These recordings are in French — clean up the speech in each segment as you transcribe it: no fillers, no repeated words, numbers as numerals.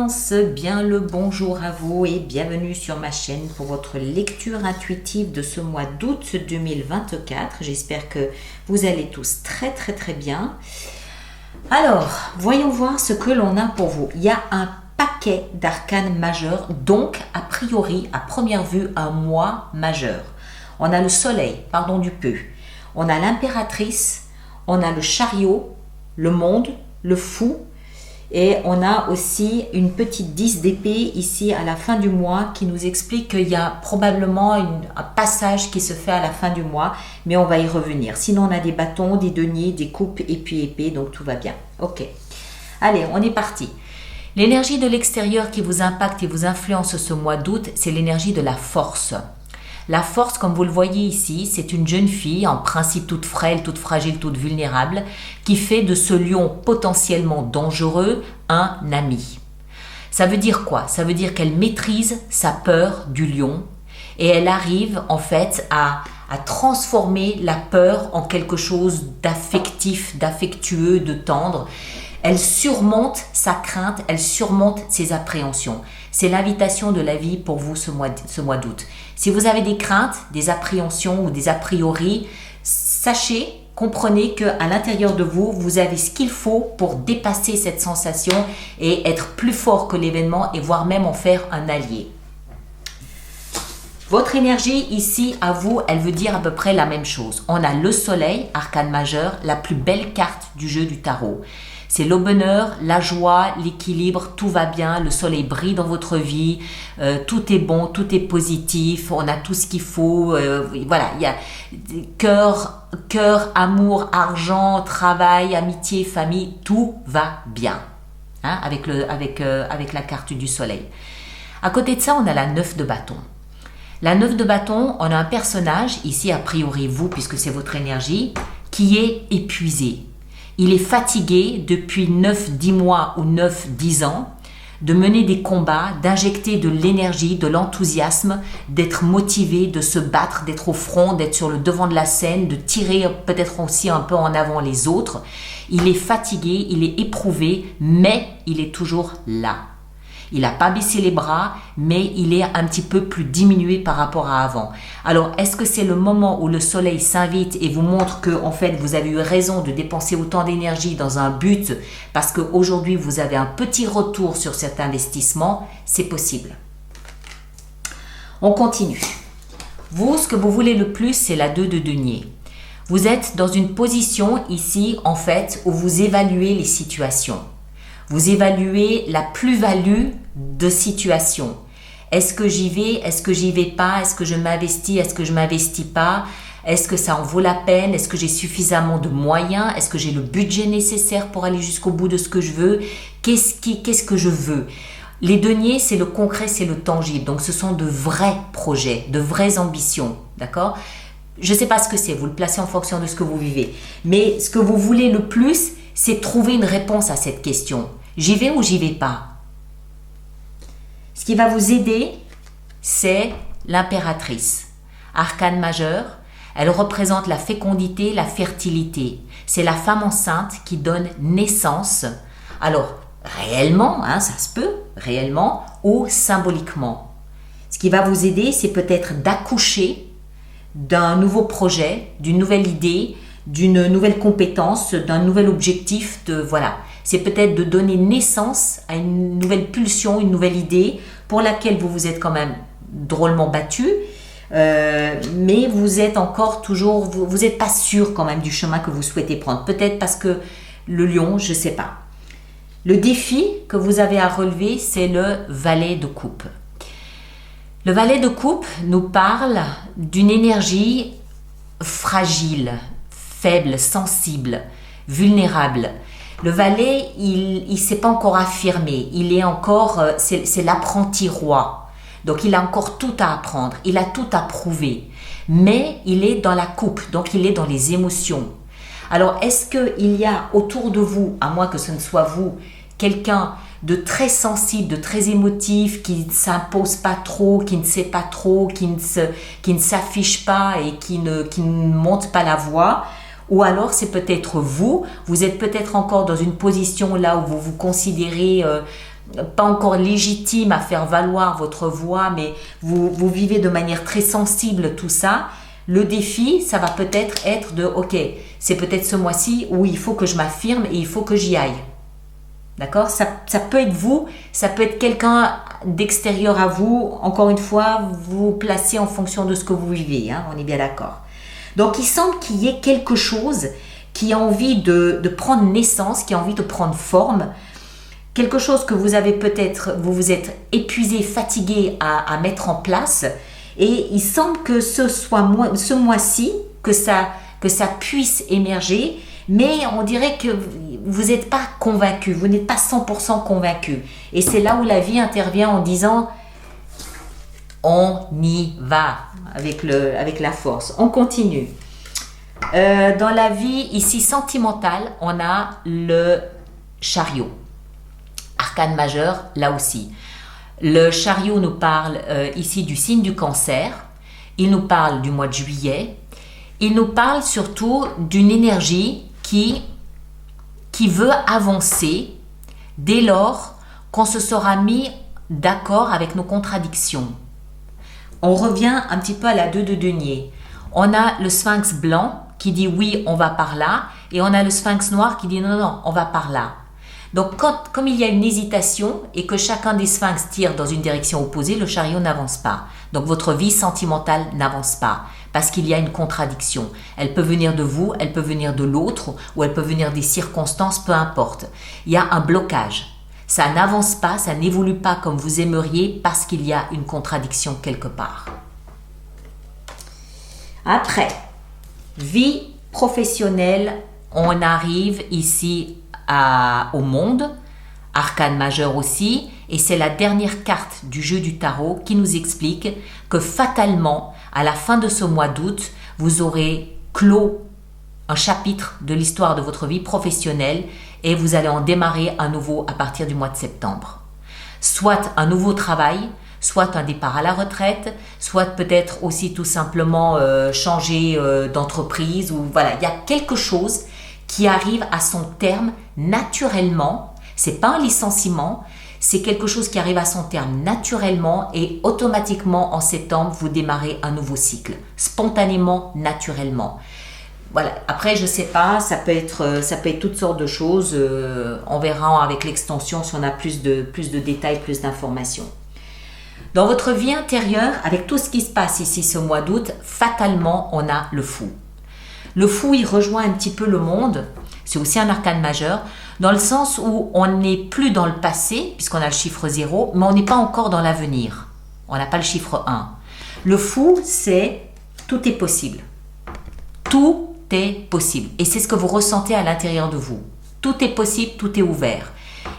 commence bien le bonjour à vous et bienvenue sur ma chaîne pour votre lecture intuitive de ce mois d'août 2024. J'espère que vous allez tous très bien. Alors, voyons voir ce que l'on a pour vous. Il y a un paquet d'arcanes majeurs, donc a priori, à première vue, un mois majeur. On a le soleil, pardon du peu. On a l'impératrice, on a le chariot, le monde, le fou. Et on a aussi une petite 10 d'épée ici à la fin du mois qui nous explique qu'il y a probablement un passage qui se fait à la fin du mois, mais on va y revenir. Sinon, on a des bâtons, des deniers, des coupes et puis épée, donc tout va bien. Ok, allez, on est parti. L'énergie de l'extérieur qui vous impacte et vous influence ce mois d'août, c'est l'énergie de la force. La force, comme vous le voyez ici, c'est une jeune fille, en principe toute frêle, toute fragile, toute vulnérable, qui fait de ce lion potentiellement dangereux un ami. Ça veut dire quoi? Ça veut dire qu'elle maîtrise sa peur du lion et elle arrive en fait à transformer la peur en quelque chose d'affectif, d'affectueux, de tendre. Elle surmonte sa crainte, elle surmonte ses appréhensions. C'est l'invitation de la vie pour vous ce mois d'août. Si vous avez des craintes, des appréhensions ou des a priori, sachez, comprenez qu'à l'intérieur de vous, vous avez ce qu'il faut pour dépasser cette sensation et être plus fort que l'événement et voire même en faire un allié. Votre énergie ici, à vous, elle veut dire à peu près la même chose. On a le soleil, arcane majeur, la plus belle carte du jeu du tarot. C'est le bonheur, la joie, l'équilibre, tout va bien, le soleil brille dans votre vie, tout est bon, tout est positif, on a tout ce qu'il faut, voilà, il y a cœur, amour, argent, travail, amitié, famille, tout va bien, hein, avec la carte du soleil. À côté de ça, on a la 9 de bâton. La 9 de bâton, on a un personnage, ici a priori vous, puisque c'est votre énergie, qui est épuisé. Il est fatigué depuis 9-10 mois ou 9-10 ans de mener des combats, d'injecter de l'énergie, de l'enthousiasme, d'être motivé, de se battre, d'être au front, d'être sur le devant de la scène, de tirer peut-être aussi un peu en avant les autres. Il est fatigué, il est éprouvé, mais il est toujours là. Il n'a pas baissé les bras, mais il est un petit peu plus diminué par rapport à avant. Alors, est-ce que c'est le moment où le soleil s'invite et vous montre que, en fait, vous avez eu raison de dépenser autant d'énergie dans un but parce qu'aujourd'hui, vous avez un petit retour sur cet investissement? C'est possible. On continue. Vous, ce que vous voulez le plus, c'est la 2 de denier. Vous êtes dans une position ici, en fait, où vous évaluez les situations. Vous évaluez la plus-value de situation. Est-ce que j'y vais? Est-ce que j'y vais pas? Est-ce que je m'investis? Est-ce que je m'investis pas? Est-ce que ça en vaut la peine? Est-ce que j'ai suffisamment de moyens? Est-ce que j'ai le budget nécessaire pour aller jusqu'au bout de ce que je veux? Qu'est-ce que je veux? Les deniers, c'est le concret, c'est le tangible. Donc, ce sont de vrais projets, de vraies ambitions. D'accord? Je ne sais pas ce que c'est. Vous le placez en fonction de ce que vous vivez. Mais ce que vous voulez le plus, c'est trouver une réponse à cette question. J'y vais ou j'y vais pas? Ce qui va vous aider, c'est l'impératrice. Arcane majeur, elle représente la fécondité, la fertilité. C'est la femme enceinte qui donne naissance. Alors, réellement, hein, ça se peut, réellement ou symboliquement. Ce qui va vous aider, c'est peut-être d'accoucher d'un nouveau projet, d'une nouvelle idée, d'une nouvelle compétence, d'un nouvel objectif, voilà. C'est peut-être de donner naissance à une nouvelle pulsion, une nouvelle idée pour laquelle vous vous êtes quand même drôlement battu, mais vous êtes encore toujours, vous n'êtes pas sûr quand même du chemin que vous souhaitez prendre. Peut-être parce que le lion, je ne sais pas. Le défi que vous avez à relever, c'est le valet de coupe. Le valet de coupe nous parle d'une énergie fragile, faible, sensible, vulnérable. Le valet, il ne s'est pas encore affirmé. Il est encore, c'est l'apprenti roi. Donc, il a encore tout à apprendre. Il a tout à prouver. Mais il est dans la coupe. Donc, il est dans les émotions. Alors, est-ce qu'il y a autour de vous, à moins que ce ne soit vous, quelqu'un de très sensible, de très émotif, qui ne s'impose pas trop, qui ne sait pas trop, qui ne s'affiche pas et qui ne monte pas la voix? Ou alors c'est peut-être vous êtes peut-être encore dans une position là où vous vous considérez pas encore légitime à faire valoir votre voix, mais vous vivez de manière très sensible tout ça, le défi, ça va peut-être être de, ok, c'est peut-être ce mois-ci où il faut que je m'affirme et il faut que j'y aille. D'accord? Ça peut être vous, ça peut être quelqu'un d'extérieur à vous. Encore une fois, vous placez en fonction de ce que vous vivez, hein, on est bien d'accord. Donc, il semble qu'il y ait quelque chose qui a envie de prendre naissance, qui a envie de prendre forme. Quelque chose que vous avez peut-être, vous vous êtes épuisé, fatigué à mettre en place. Et il semble que ce mois-ci, que ça puisse émerger, mais on dirait que vous n'êtes pas convaincu, vous n'êtes pas 100% convaincu. Et c'est là où la vie intervient en disant, on y va avec la force. On continue. Dans la vie ici sentimentale, on a le chariot. Arcane majeur, là aussi. Le chariot nous parle ici du signe du Cancer. Il nous parle du mois de juillet. Il nous parle surtout d'une énergie qui veut avancer dès lors qu'on se sera mis d'accord avec nos contradictions. On revient un petit peu à la 2 de denier. On a le sphinx blanc qui dit oui, on va par là, et on a le sphinx noir qui dit non, non, on va par là. Donc, comme il y a une hésitation et que chacun des sphinx tire dans une direction opposée, le chariot n'avance pas. Donc, votre vie sentimentale n'avance pas parce qu'il y a une contradiction. Elle peut venir de vous, elle peut venir de l'autre ou elle peut venir des circonstances, peu importe. Il y a un blocage. Ça n'avance pas, ça n'évolue pas comme vous aimeriez parce qu'il y a une contradiction quelque part. Après, vie professionnelle, on arrive ici au monde, arcane majeur aussi, et c'est la dernière carte du jeu du tarot qui nous explique que fatalement, à la fin de ce mois d'août, vous aurez clos un chapitre de l'histoire de votre vie professionnelle et vous allez en démarrer un nouveau à partir du mois de septembre. Soit un nouveau travail, soit un départ à la retraite, soit peut-être aussi tout simplement changer d'entreprise, ou voilà, il y a quelque chose qui arrive à son terme naturellement. C'est pas un licenciement, c'est quelque chose qui arrive à son terme naturellement et automatiquement en septembre, vous démarrez un nouveau cycle, spontanément, naturellement. Voilà. Après, je sais pas, ça peut être toutes sortes de choses. On verra avec l'extension si on a plus de détails, plus d'informations. Dans votre vie intérieure, avec tout ce qui se passe ici ce mois d'août, fatalement, on a le fou. Le fou, il rejoint un petit peu le monde. C'est aussi un arcane majeur, dans le sens où on n'est plus dans le passé, puisqu'on a le chiffre 0, mais on n'est pas encore dans l'avenir. On n'a pas le chiffre 1. Le fou, c'est tout est possible. Tout est possible. Et c'est ce que vous ressentez à l'intérieur de vous. Tout est possible, tout est ouvert.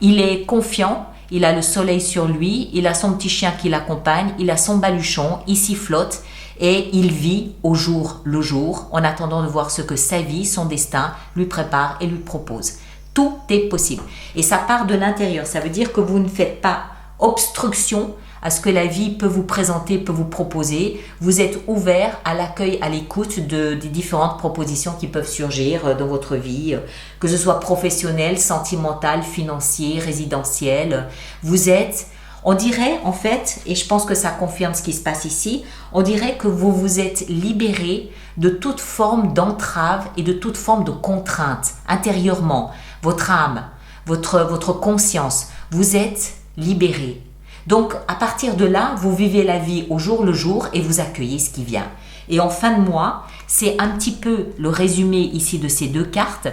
Il est confiant, il a le soleil sur lui, il a son petit chien qui l'accompagne, il a son baluchon, il s'y flotte et il vit au jour le jour en attendant de voir ce que sa vie, son destin lui prépare et lui propose. Tout est possible. Et ça part de l'intérieur. Ça veut dire que vous ne faites pas obstruction à ce que la vie peut vous présenter, peut vous proposer. Vous êtes ouvert à l'accueil, à l'écoute des différentes propositions qui peuvent surgir dans votre vie, que ce soit professionnelle, sentimentale, financière, résidentielle. Vous êtes, on dirait en fait, et je pense que ça confirme ce qui se passe ici, on dirait que vous vous êtes libéré de toute forme d'entrave et de toute forme de contrainte intérieurement. Votre âme, votre conscience, vous êtes libéré. Donc, à partir de là, vous vivez la vie au jour le jour et vous accueillez ce qui vient. Et en fin de mois, c'est un petit peu le résumé ici de ces deux cartes.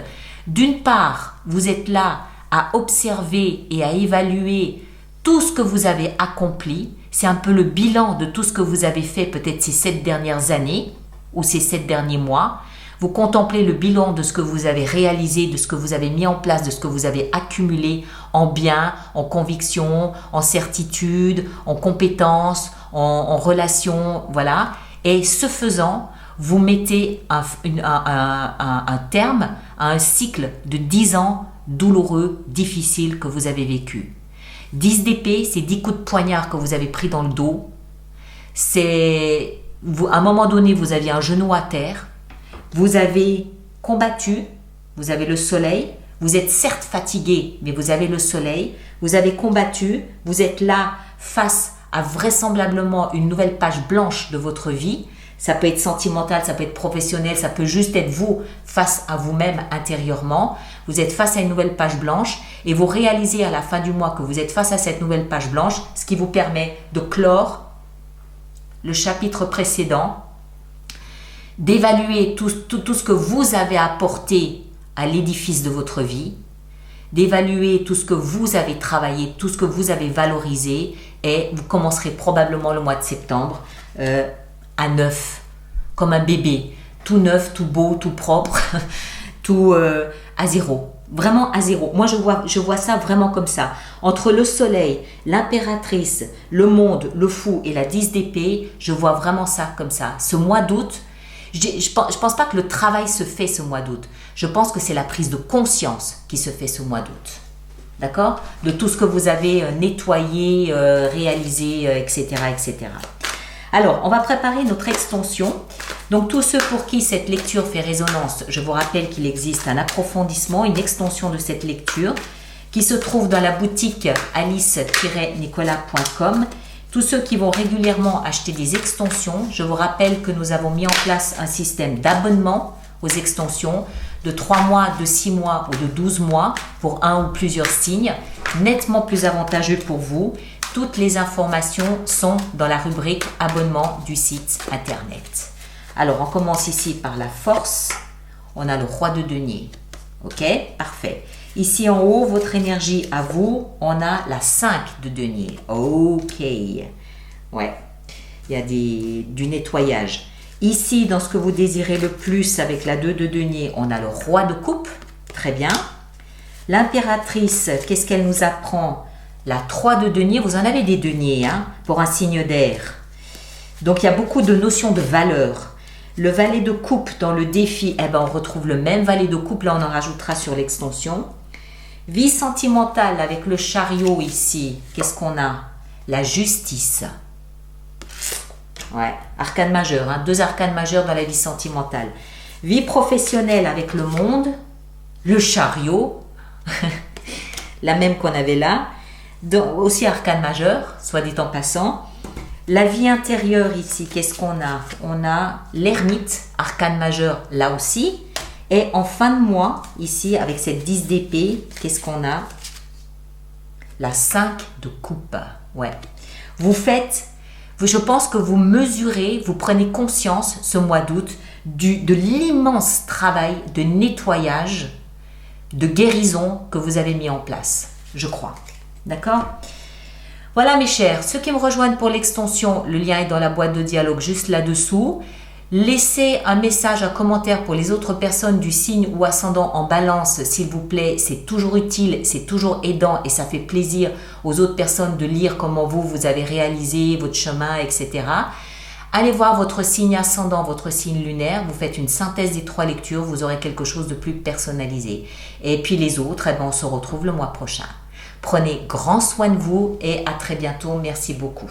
D'une part, vous êtes là à observer et à évaluer tout ce que vous avez accompli. C'est un peu le bilan de tout ce que vous avez fait peut-être ces 7 dernières années ou ces 7 derniers mois. Vous contemplez le bilan de ce que vous avez réalisé, de ce que vous avez mis en place, de ce que vous avez accumulé en biens, en convictions, en certitudes, en compétences, en relations, voilà. Et ce faisant, vous mettez un terme à un cycle de 10 ans douloureux, difficiles que vous avez vécu. 10 d'épée, c'est 10 coups de poignard que vous avez pris dans le dos. À un moment donné, vous aviez un genou à terre. Vous avez combattu, vous avez le soleil, Vous êtes certes fatigué, mais vous avez le soleil, vous avez combattu, vous êtes là face à vraisemblablement une nouvelle page blanche de votre vie. Ça peut être sentimental, ça peut être professionnel, ça peut juste être vous face à vous-même intérieurement. Vous êtes face à une nouvelle page blanche et vous réalisez à la fin du mois que vous êtes face à cette nouvelle page blanche, ce qui vous permet de clore le chapitre précédent, d'évaluer tout ce que vous avez apporté à l'édifice de votre vie, d'évaluer tout ce que vous avez travaillé, tout ce que vous avez valorisé, et vous commencerez probablement le mois de septembre à neuf, comme un bébé, tout neuf, tout beau, tout propre, tout à zéro, vraiment à zéro. Moi je vois ça vraiment comme ça. Entre le soleil, l'impératrice, le monde, le fou et la 10 d'épée, je vois vraiment ça comme ça. Ce mois d'août, je pense pas que le travail se fait ce mois d'août. Je pense que c'est la prise de conscience qui se fait ce mois d'août. D'accord? De tout ce que vous avez nettoyé, réalisé, etc., etc. Alors, on va préparer notre extension. Donc, tous ceux pour qui cette lecture fait résonance, je vous rappelle qu'il existe un approfondissement, une extension de cette lecture qui se trouve dans la boutique alice-nicolas.com. Tous ceux qui vont régulièrement acheter des extensions, je vous rappelle que nous avons mis en place un système d'abonnement aux extensions de 3 mois, de 6 mois ou de 12 mois pour un ou plusieurs signes, nettement plus avantageux pour vous. Toutes les informations sont dans la rubrique abonnement du site internet. Alors, on commence ici par la force. On a le roi de denier. Ok, parfait. Ici en haut, votre énergie à vous, on a la 5 de denier. Ok. Ouais, il y a du nettoyage. Ici, dans ce que vous désirez le plus avec la 2 de denier, on a le roi de coupe. Très bien. L'impératrice, qu'est-ce qu'elle nous apprend? La 3 de denier, vous en avez des deniers pour un signe d'air. Donc, il y a beaucoup de notions de valeur. Le valet de coupe dans le défi, on retrouve le même valet de coupe. Là, on en rajoutera sur l'extension. Vie sentimentale avec le chariot ici. Qu'est-ce qu'on a? La justice. Ouais, arcane majeur. 2 arcanes majeurs dans la vie sentimentale. Vie professionnelle avec le monde. Le chariot. La même qu'on avait là. Donc, aussi arcane majeur, soit dit en passant. La vie intérieure ici, qu'est-ce qu'on a? On a l'ermite, arcane majeur là aussi. Et en fin de mois, ici, avec cette 10 d'épée, qu'est-ce qu'on a? La 5 de coupe. Ouais. Je pense que vous mesurez, vous prenez conscience ce mois d'août de l'immense travail de nettoyage, de guérison que vous avez mis en place. Je crois. D'accord? Voilà mes chers, ceux qui me rejoignent pour l'extension, le lien est dans la boîte de dialogue juste là-dessous. Laissez un message, un commentaire pour les autres personnes du signe ou ascendant en balance, s'il vous plaît. C'est toujours utile, c'est toujours aidant et ça fait plaisir aux autres personnes de lire comment vous avez réalisé votre chemin, etc. Allez voir votre signe ascendant, votre signe lunaire. Vous faites une synthèse des 3 lectures, vous aurez quelque chose de plus personnalisé. Et puis les autres, on se retrouve le mois prochain. Prenez grand soin de vous et à très bientôt. Merci beaucoup.